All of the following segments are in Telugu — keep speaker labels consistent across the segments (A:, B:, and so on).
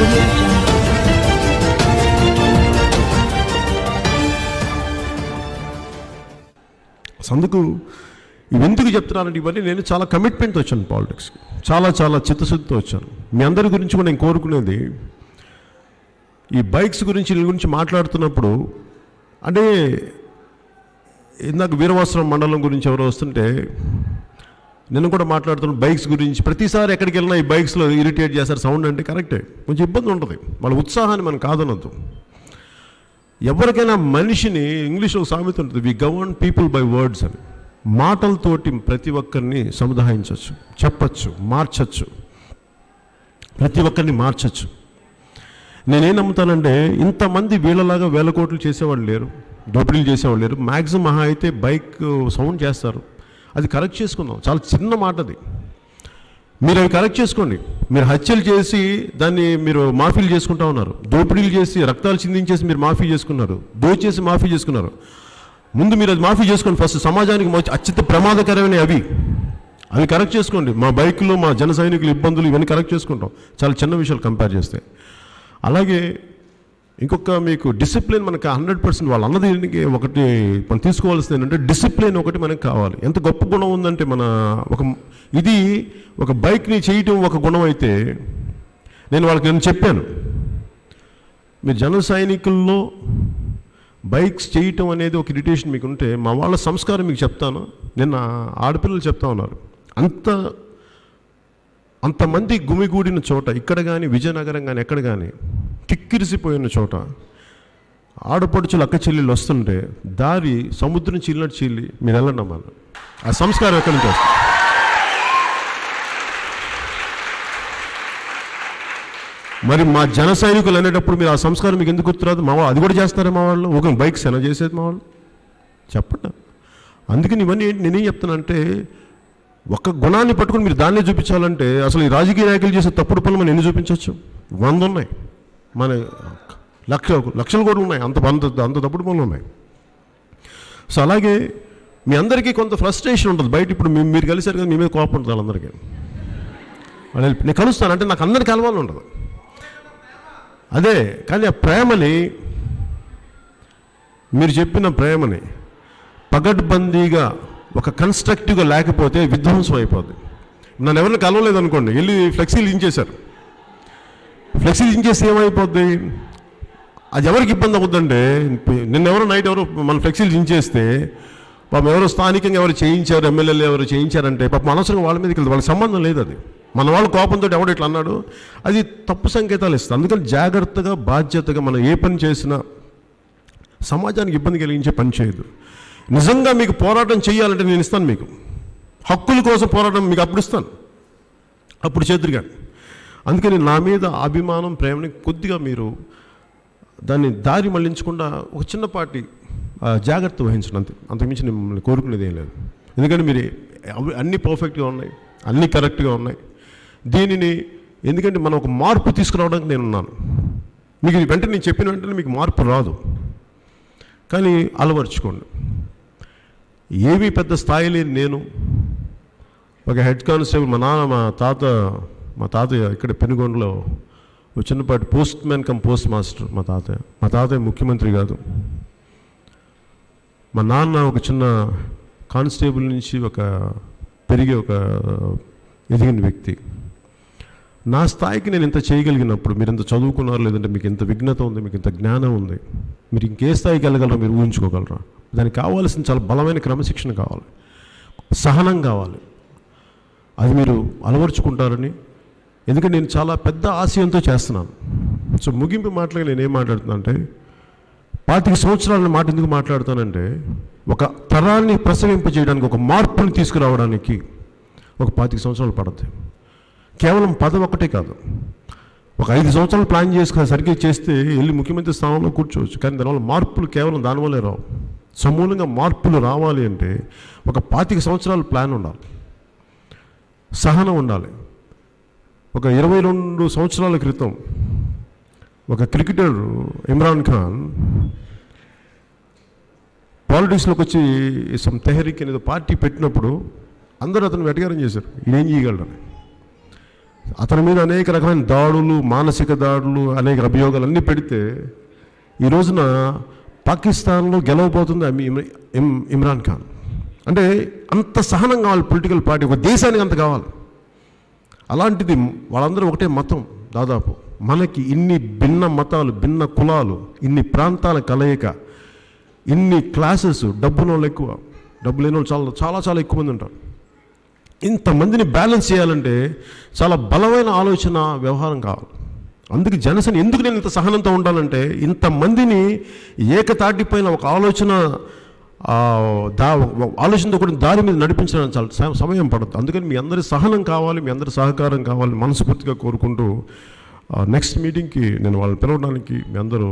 A: audio jungle.
B: అందుకు ఇవెందుకు చెప్తున్నానంటే ఇవన్నీ నేను చాలా కమిట్మెంట్తో వచ్చాను పాలిటిక్స్కి, చాలా చాలా చిత్తశుద్ధితో వచ్చాను. మీ అందరి గురించి కూడా నేను కోరుకునేది, ఈ బైక్స్ గురించి వీళ్ళ గురించి మాట్లాడుతున్నప్పుడు అంటే ఇందాక వీరవాసరం మండలం గురించి ఎవరో వస్తుంటే నేను కూడా మాట్లాడుతున్నాను బైక్స్ గురించి. ప్రతిసారి ఎక్కడికి వెళ్ళినా ఈ బైక్స్లో ఇరిటేట్ చేస్తారు సౌండ్ అంటే కరెక్టే, కొంచెం ఇబ్బంది ఉంటుంది. వాళ్ళ ఉత్సాహాన్ని మనం కాదనొద్దు. ఎవరికైనా మనిషిని ఇంగ్లీష్లో సామెత ఉంటుంది, వి గవర్న్ పీపుల్ బై వర్డ్స్ అని. మాటలతోటి ప్రతి ఒక్కరిని సముదాయించవచ్చు, చెప్పచ్చు, మార్చచ్చు, ప్రతి ఒక్కరిని మార్చచ్చు. నేనేం నమ్ముతానంటే ఇంతమంది వీళ్ళలాగా వేల కోట్లు చేసేవాళ్ళు లేరు, దోపిడీలు చేసేవాళ్ళు లేరు. మ్యాక్సిమం మహా అయితే బైక్ సౌండ్ చేస్తారు, అది కరెక్ట్ చేసుకుందాం. చాలా చిన్న మాట అది, మీరు అవి కరెక్ట్ చేసుకోండి. మీరు హత్యలు చేసి దాన్ని మీరు మాఫీలు చేసుకుంటా ఉన్నారు, దోపిడీలు చేసి రక్తాలు చిందించేసి మీరు మాఫీ చేసుకున్నారు, దోచేసి మాఫీ చేసుకున్నారు. ముందు మీరు అది మాఫీ చేసుకోండి ఫస్ట్. సమాజానికి అత్యంత ప్రమాదకరమైన అవి కరెక్ట్ చేసుకోండి. మా బైకులు, మా జన సైనికులు ఇబ్బందులు ఇవన్నీ కరెక్ట్ చేసుకుంటాం, చాలా చిన్న విషయాలు కంపేర్ చేస్తే. అలాగే ఇంకొక మీకు డిసిప్లిన్ మనకు 100% వాళ్ళు అన్నది ఒకటి మనం తీసుకోవాల్సింది ఏంటంటే డిసిప్లిన్ ఒకటి మనకు కావాలి. ఎంత గొప్ప గుణం ఉందంటే మన ఒక బైక్ని చేయటం ఒక గుణం అయితే, నేను చెప్పాను, మీరు జన సైనికుల్లో బైక్స్ చేయటం అనేది ఒక ఇరిటేషన్ మీకు ఉంటే మా వాళ్ళ సంస్కారం మీకు చెప్తాను. నిన్న ఆడపిల్లలు చెప్తా ఉన్నారు, అంతమంది గుమిగూడిన చోట ఇక్కడ కానీ విజయనగరం కానీ ఎక్కడ కానీ కిక్కిరిసిపోయిన చోట ఆడపడుచులు అక్క చెల్లెళ్ళు వస్తుంటే దారి సముద్రం చీలినట్టు చీలి మీరు వెళ్ళండి అమ్మ. ఆ సంస్కారం ఎక్కడి నుంచి వస్తుంది? మరి మా జన సైనికులు అనేటప్పుడు మీరు ఆ సంస్కారం మీకు ఎందుకు గుర్తురాదు? అది కూడా చేస్తారా మా వాళ్ళు? ఒక బైక్స్ ఎలా చేసేది మా వాళ్ళు? చెప్పండి. అందుకని ఇవన్నీ నేనేం చెప్తానంటే, ఒక గుణాన్ని పట్టుకుని మీరు దాన్నే చూపించాలంటే అసలు ఈ రాజకీయ నాయకులు చేసే తప్పుడు పనులు మనం ఎన్ని చూపించవచ్చు? 100 ఉన్నాయి, మన లక్షల కోట్లు ఉన్నాయి, అంత తప్పుడు పనులు ఉన్నాయి. సో అలాగే మీ అందరికీ కొంత ఫ్రస్ట్రేషన్ ఉంటుంది బయట. ఇప్పుడు మీరు కలిసారు కదా, మీ మీద కోపం ఉంటుంది వాళ్ళందరికీ. నేను కలుస్తాను అంటే నాకు అందరికీ కలవాలని ఉండదు, అదే. కానీ ఆ ప్రేమని, మీరు చెప్పిన ప్రేమని పగడ్బందీగా ఒక కన్స్ట్రక్టివ్గా లేకపోతే విధ్వంసం అయిపోద్ది. నన్ను ఎవరిని కలవలేదు అనుకోండి, వెళ్ళి ఫ్లెక్సీలు ఇంచేశారు, ఫ్లెక్సీలు ఇంచేస్తే ఏమైపోద్ది? అది ఎవరికి ఇబ్బంది అవుతుందంటే, నిన్నెవరో నైట్ ఎవరో మన ఫ్లెక్సీలు ఇంచేస్తే పాపం ఎవరో స్థానికంగా ఎవరు చేయించారు, ఎమ్మెల్యేలు ఎవరు చేయించారంటే పాపం అనవసరంగా వాళ్ళ మీదకి వెళ్తే వాళ్ళకి సంబంధం లేదు. అది మన వాళ్ళ కోపంతో ఎవడు ఇట్లా అన్నాడు, అది తప్పు సంకేతాలు ఇస్తుంది. అందుకని జాగ్రత్తగా బాధ్యతగా మనం ఏ పని చేసినా సమాజానికి ఇబ్బంది కలిగించే పని చేయదు. నిజంగా మీకు పోరాటం చేయాలంటే నేను ఇస్తాను, మీకు హక్కుల కోసం పోరాటం మీకు అప్పుడు ఇస్తాను, అప్పుడు చేతురుగా. అందుకని నా మీద అభిమానం, ప్రేమని కొద్దిగా మీరు దాన్ని దారి మళ్లించకుండా ఒక చిన్నపాటి జాగ్రత్త వహించడం, అంతకుమించి నేను మిమ్మల్ని కోరుకునేది ఏం లేదు. ఎందుకంటే మీరు అన్నీ పర్ఫెక్ట్గా ఉన్నాయి, అన్నీ కరెక్ట్గా ఉన్నాయి. దీనిని ఎందుకంటే మనం ఒక మార్పు తీసుకురావడానికి నేనున్నాను. మీకు వెంటనే నేను చెప్పిన వెంటనే మీకు మార్పు రాదు, కానీ అలవర్చుకోండి. ఏమీ పెద్ద స్థాయి లేని నేను ఒక హెడ్ కానిస్టేబుల్, మా తాతయ్య ఇక్కడ పెనుగొండలో ఒక చిన్నపాటి post man come post master. మా తాతయ్య ముఖ్యమంత్రి కాదు. మా నాన్న ఒక చిన్న కానిస్టేబుల్ నుంచి పెరిగే ఎదిగిన వ్యక్తి. నా స్థాయికి నేను ఇంత చేయగలిగినప్పుడు మీరు ఇంత చదువుకున్నారు, లేదంటే మీకు ఇంత విఘ్నత ఉంది, మీకు ఇంత జ్ఞానం ఉంది, మీరు ఇంకే స్థాయికి వెళ్ళగలరా మీరు ఊహించుకోగలరా? దానికి కావాల్సిన చాలా బలమైన క్రమశిక్షణ కావాలి, సహనం కావాలి. అది మీరు అలవర్చుకుంటారని, ఎందుకంటే నేను చాలా పెద్ద ఆశయంతో చేస్తున్నాను. సో ముగింపు మాటలుగా నేనేం మాట్లాడుతున్నా అంటే, 25 సంవత్సరాల మాట ఎందుకు మాట్లాడుతానంటే, ఒక తరాన్ని ప్రసవింపజేయడానికి, ఒక మార్పుని తీసుకురావడానికి ఒక 25 సంవత్సరాలు పడుతుంది. కేవలం పదవి ఒక్కటే కాదు, ఒక 5 సంవత్సరాలు ప్లాన్ చేసుకుని సరిగ్గా చేస్తే వెళ్ళి ముఖ్యమంత్రి స్థానంలో కూర్చోవచ్చు. కానీ దానివల్ల మార్పులు కేవలం దానివల్లే రావు. సమూలంగా మార్పులు రావాలి అంటే ఒక 25 సంవత్సరాల ప్లాన్ ఉండాలి, సహనం ఉండాలి. ఒక 22 సంవత్సరాల క్రితం ఒక క్రికెటర్ ఇమ్రాన్ ఖాన్ పాలిటిక్స్లోకి వచ్చి సమ్ తెహరీక్ అనేది పార్టీ పెట్టినప్పుడు అందరూ అతను వెటకారం చేశారు, ఇదేం చేయగలరని. అతని మీద అనేక రకమైన దాడులు, మానసిక దాడులు, అనేక అభియోగాలు అన్నీ పెడితే ఈ రోజున పాకిస్తాన్లో గెలవబోతుంది ఇమ్రాన్ ఖాన్. అంటే అంత సహనం కావాలి పొలిటికల్ పార్టీ, ఒక దేశానికి అంత కావాలి. అలాంటిది వాళ్ళందరూ ఒకటే మతం. దాదాపు మనకి ఇన్ని భిన్న మతాలు, భిన్న కులాలు, ఇన్ని ప్రాంతాల కలయిక, ఇన్ని క్లాసెస్, డబ్బున వాళ్ళు ఎక్కువ, డబ్బు లేని వాళ్ళు చాలా చాలా చాలా ఎక్కువ మంది ఉంటారు. ఇంతమందిని బ్యాలెన్స్ చేయాలంటే చాలా బలమైన ఆలోచన, వ్యవహారం కావాలి. అందుకే జనసేన ఎందుకు నేను ఇంత సహనంతో ఉండాలంటే, ఇంతమందిని ఏకతాటిపైన ఒక ఆలోచనతో కూడా దారి మీద నడిపించడానికి చాలా సమయం పడుతుంది. అందుకని మీ అందరి సహనం కావాలి, మీ అందరి సహకారం కావాలి మనస్ఫూర్తిగా కోరుకుంటూ నెక్స్ట్ మీటింగ్కి నేను వాళ్ళని పిలవడానికి మీ అందరూ.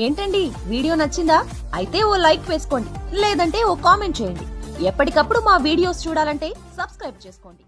A: ఏంటండి, వీడియో నచ్చిందా? అయితే ఓ లైక్ వేసుకోండి, లేదంటే ఓ కామెంట్ చేయండి. ఎప్పటికప్పుడు మా వీడియోస్ చూడాలంటే సబ్స్క్రైబ్ చేసుకోండి.